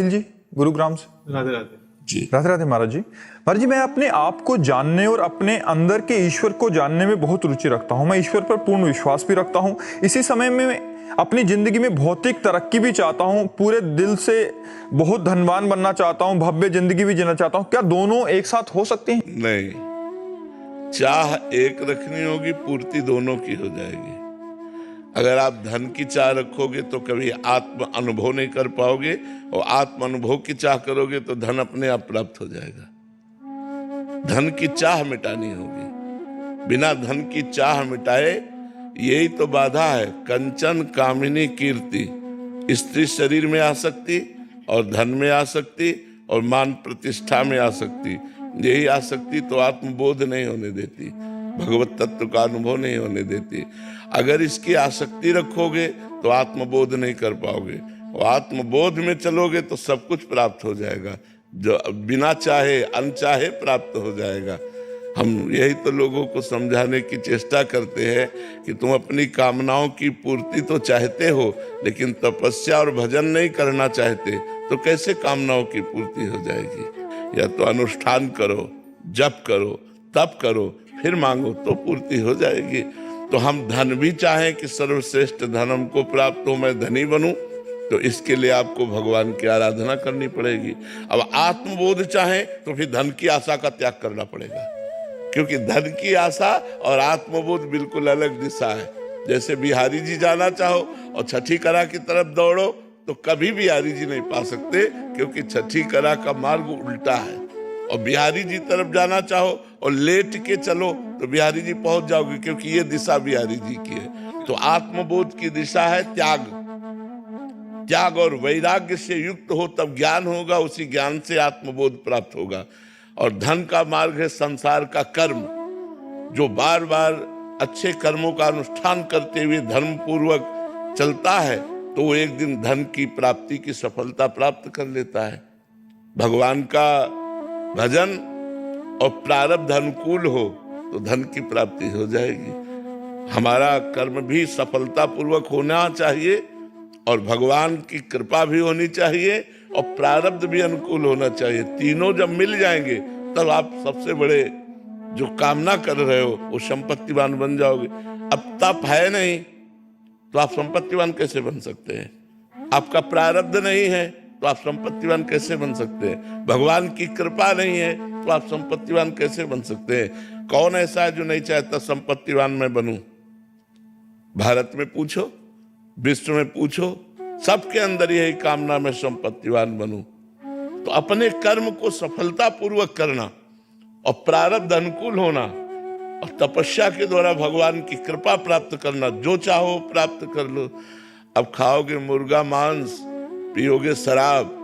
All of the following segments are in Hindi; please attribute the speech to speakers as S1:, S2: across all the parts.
S1: जी गुरुग्राम से।
S2: राधे राधे
S1: जी। राधे राधे महाराज जी। महाराज जी, मैं अपने आप को जानने और अपने अंदर के ईश्वर को जानने में बहुत रुचि रखता हूँ। मैं ईश्वर पर पूर्ण विश्वास भी रखता हूँ। इसी समय में अपनी जिंदगी में भौतिक तरक्की भी चाहता हूँ, पूरे दिल से बहुत धनवान बनना चाहता हूँ, भव्य जिंदगी भी जीना चाहता हूँ। क्या दोनों एक साथ हो सकते हैं?
S3: नहीं, चाह एक रखनी होगी, पूर्ति दोनों की हो जाएगी। अगर आप धन की चाह रखोगे तो कभी आत्म अनुभव नहीं कर पाओगे, और आत्म अनुभव की चाह करोगे तो धन अपने आप प्राप्त हो जाएगा। धन की चाह मिटानी होगी, बिना धन की चाह मिटाए यही तो बाधा है। कंचन कामिनी कीर्ति, स्त्री शरीर में आ सकती और धन में आ सकती और मान प्रतिष्ठा में आ सकती। यही आसक्ति तो आत्मबोध नहीं होने देती, भगवत तत्व का अनुभव नहीं होने देती। अगर इसकी आसक्ति रखोगे तो आत्मबोध नहीं कर पाओगे, और आत्मबोध में चलोगे तो सब कुछ प्राप्त हो जाएगा, जो बिना चाहे अनचाहे प्राप्त हो जाएगा। हम यही तो लोगों को समझाने की चेष्टा करते हैं कि तुम अपनी कामनाओं की पूर्ति तो चाहते हो, लेकिन तपस्या और भजन नहीं करना चाहते, तो कैसे कामनाओं की पूर्ति हो जाएगी? या तो अनुष्ठान करो, जप करो, तप करो, फिर मांगो तो पूर्ति हो जाएगी। तो हम धन भी चाहें कि सर्वश्रेष्ठ धन हमको प्राप्त हो, मैं धनी बनूं, तो इसके लिए आपको भगवान की आराधना करनी पड़ेगी। अब आत्मबोध चाहें तो फिर धन की आशा का त्याग करना पड़ेगा, क्योंकि धन की आशा और आत्मबोध बिल्कुल अलग दिशा है। जैसे बिहारी जी जाना चाहो और छठी कला की तरफ दौड़ो तो कभी बिहारी जी नहीं पा सकते, क्योंकि छठी कला का मार्ग उल्टा है। और बिहारी जी तरफ जाना चाहो और लेट के चलो तो बिहारी जी पहुंच जाओगे, क्योंकि ये दिशा बिहारी जी की है। तो आत्मबोध की दिशा है त्याग। त्याग और वैराग्य से युक्त हो तब ज्ञान होगा, उसी ज्ञान से आत्मबोध प्राप्त होगा। और धन का मार्ग है संसार का कर्म, जो बार बार अच्छे कर्मों का अनुष्ठान करते हुए धर्म पूर्वक चलता है तो वो एक दिन धन की प्राप्ति की सफलता प्राप्त कर लेता है। भगवान का भजन और प्रारब्ध अनुकूल हो तो धन की प्राप्ति हो जाएगी। हमारा कर्म भी सफलता पूर्वक होना चाहिए, और भगवान की कृपा भी होनी चाहिए, और प्रारब्ध भी अनुकूल होना चाहिए। तीनों जब मिल जाएंगे तब आप सबसे बड़े जो कामना कर रहे हो वो संपत्तिवान बन जाओगे। अब तप है नहीं तो आप संपत्तिवान कैसे बन सकते हैं? आपका प्रारब्ध नहीं है तो आप संपत्तिवान कैसे बन सकते हैं? भगवान की कृपा नहीं है तो आप संपत्तिवान कैसे बन सकते हैं? कौन ऐसा है जो नहीं चाहता संपत्तिवान मैं बनूं? भारत में पूछो, विश्व में पूछो, सबके अंदर यही कामना मैं संपत्तिवान बनूं। तो अपने कर्म को सफलतापूर्वक करना और प्रारब्ध अनुकूल होना और तपस्या के द्वारा भगवान की कृपा प्राप्त करना, जो चाहो प्राप्त कर लो। अब खाओगे मुर्गा मांस, पियोगे शराब,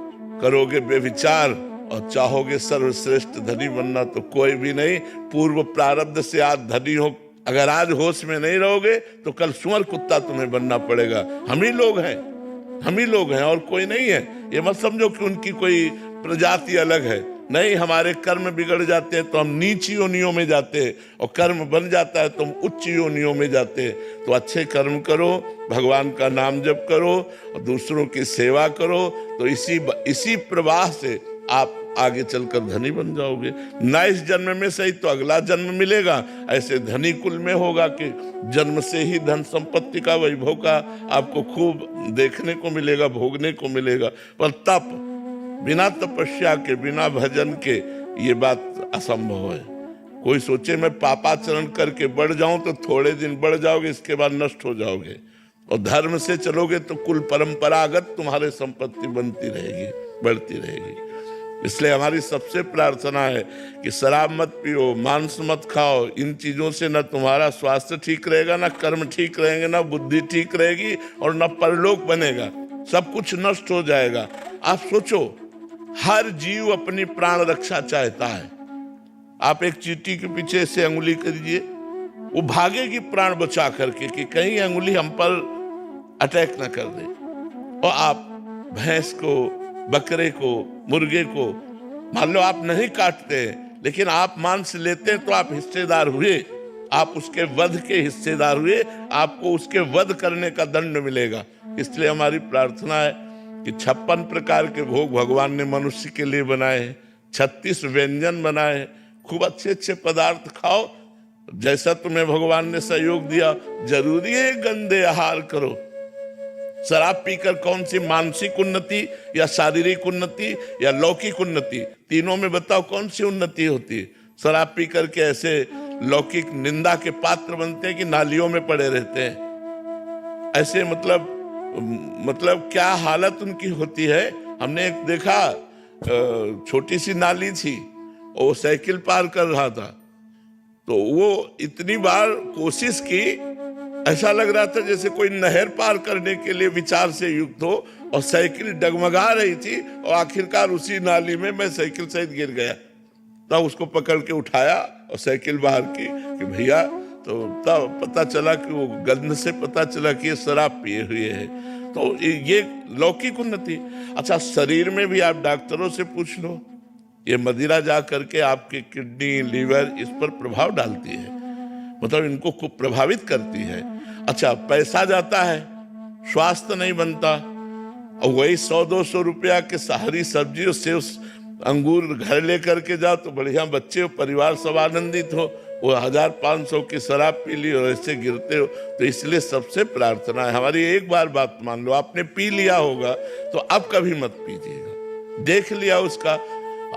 S3: करोगे बेविचार और चाहोगे सर्वश्रेष्ठ धनी बनना, तो कोई भी नहीं। पूर्व प्रारब्ध से आज धनी हो, अगर आज होश में नहीं रहोगे तो कल सुअर कुत्ता तुम्हें बनना पड़ेगा। हम ही लोग हैं, हम ही लोग हैं और कोई नहीं है। ये मत समझो कि उनकी कोई प्रजाति अलग है, नहीं। हमारे कर्म बिगड़ जाते हैं तो हम नीच योनियों में जाते हैं, और कर्म बन जाता है तो हम उच्च योनियों में जाते हैं। तो अच्छे कर्म करो, भगवान का नाम जप करो और दूसरों की सेवा करो, तो इसी प्रवाह से आप आगे चलकर धनी बन जाओगे। न इस जन्म में सही तो अगला जन्म मिलेगा। ऐसे धनी कुल में होगा कि जन्म से ही धन संपत्ति का, वैभव का आपको खूब देखने को मिलेगा, भोगने को मिलेगा। पर तप, बिना तपस्या के, बिना भजन के ये बात असंभव है। कोई सोचे मैं पापाचरण करके बढ़ जाऊं तो थोड़े दिन बढ़ जाओगे, इसके बाद नष्ट हो जाओगे। और धर्म से चलोगे तो कुल परंपरागत तुम्हारे संपत्ति बनती रहेगी, बढ़ती रहेगी। इसलिए हमारी सबसे प्रार्थना है कि शराब मत पियो, मांस मत खाओ। इन चीजों से न तुम्हारा स्वास्थ्य ठीक रहेगा, न कर्म ठीक रहेंगे, न बुद्धि ठीक रहेगी, और न परलोक बनेगा। सब कुछ नष्ट हो जाएगा। आप सोचो, हर जीव अपनी प्राण रक्षा चाहता है। आप एक चींटी के पीछे से अंगुली करिए, वो भागेगी प्राण बचा करके कि कहीं अंगुली हम पर अटैक न कर दे। और आप भैंस को, बकरे को, मुर्गे को, मान लो आप नहीं काटते लेकिन आप मांस लेते हैं तो आप हिस्सेदार हुए, आप उसके वध के हिस्सेदार हुए, आपको उसके वध करने का दंड मिलेगा। इसलिए हमारी प्रार्थना है कि 56 प्रकार के भोग भगवान ने मनुष्य के लिए बनाए हैं, 36 व्यंजन बनाए हैं। खूब अच्छे अच्छे पदार्थ खाओ, जैसा तुम्हें भगवान ने सहयोग दिया। जरूरी है गंदे आहार करो। शराब पीकर कौन सी मानसिक उन्नति या शारीरिक उन्नति या लौकिक उन्नति, तीनों में बताओ कौन सी उन्नति होती है? शराब पी करके ऐसे लौकिक निंदा के पात्र बनते हैं कि नालियों में पड़े रहते हैं। ऐसे मतलब क्या हालत उनकी होती है। हमने एक देखा, छोटी सी नाली थी, वो साइकिल पार कर रहा था, तो वो इतनी बार कोशिश की, ऐसा लग रहा था जैसे कोई नहर पार करने के लिए विचार से युक्त हो, और साइकिल डगमगा रही थी, और आखिरकार उसी नाली में मैं साइकिल सहित गिर गया। तब उसको पकड़ के उठाया और साइकिल बाहर की कि भैया, तो तब पता चला कि वो गंध से पता चला कि ये शराब पिए हुए है। तो ये लौकिक उन्नति। अच्छा, शरीर में भी आप डॉक्टरों से पूछ लो, ये मदिरा जा करके आपकी किडनी, लीवर, इस पर प्रभाव डालती है, मतलब इनको खूब प्रभावित करती है। अच्छा, पैसा जाता है, स्वास्थ्य नहीं बनता, और वही 100-200 रुपया के हरी सब्जी और सेव अंगूर घर लेकर के जाओ तो बढ़िया बच्चे और परिवार सब आनंदित हो। वो 1500 की शराब पी ली और ऐसे गिरते हो। तो इसलिए सबसे प्रार्थना है हमारी, एक बार बात मान लो, आपने पी लिया होगा तो अब कभी मत पीजिएगा। देख लिया उसका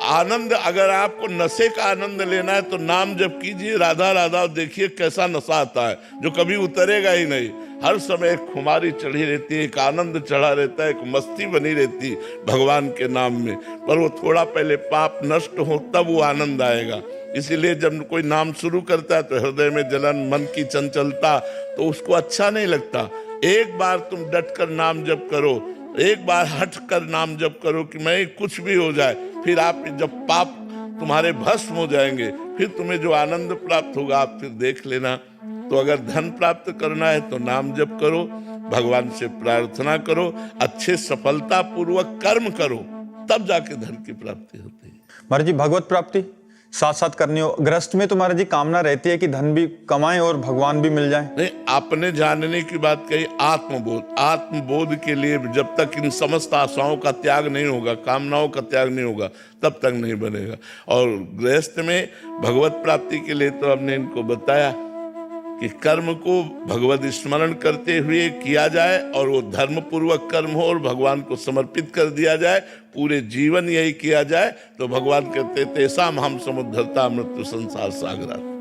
S3: आनंद, अगर आपको नशे का आनंद लेना है तो नाम जप कीजिए, राधा राधा, देखिए कैसा नशा आता है जो कभी उतरेगा ही नहीं। हर समय एक खुमारी चढ़ी रहती है, एक आनंद चढ़ा रहता है, एक मस्ती बनी रहती भगवान के नाम में। पर वो थोड़ा पहले पाप नष्ट हो तब वो आनंद आएगा। इसीलिए जब कोई नाम शुरू करता है तो हृदय में जलन, मन की चंचलता, तो उसको अच्छा नहीं लगता। एक बार तुम डट कर नाम जप करो, एक बार हट कर नाम जप करो कि मैं कुछ भी हो जाए, फिर आप जब पाप तुम्हारे भस्म हो जाएंगे, फिर तुम्हें जो आनंद प्राप्त होगा आप फिर देख लेना। तो अगर धन प्राप्त करना है तो नाम जप करो, भगवान से प्रार्थना करो, अच्छे सफलता पूर्वक कर्म करो, तब जाके धन की प्राप्ति होती है।
S1: महाराज जी, भगवत प्राप्ति साथ साथ करनी हो, गृहस्थ में तो महाराज जी कामना रहती है कि धन भी कमाएं और भगवान भी मिल जाए।
S3: नहीं, आपने जानने की बात कही, आत्मबोध के लिए जब तक इन समस्त आशाओं का त्याग नहीं होगा, कामनाओं का त्याग नहीं होगा, तब तक नहीं बनेगा। और गृहस्थ में भगवत प्राप्ति के लिए तो हमने इनको बताया कि कर्म को भगवत स्मरण करते हुए किया जाए, और वो धर्म पूर्वक कर्म हो और भगवान को समर्पित कर दिया जाए, पूरे जीवन यही किया जाए। तो भगवान कहते तेषां अहं समुद्धरता मृत्यु संसार सागरात्।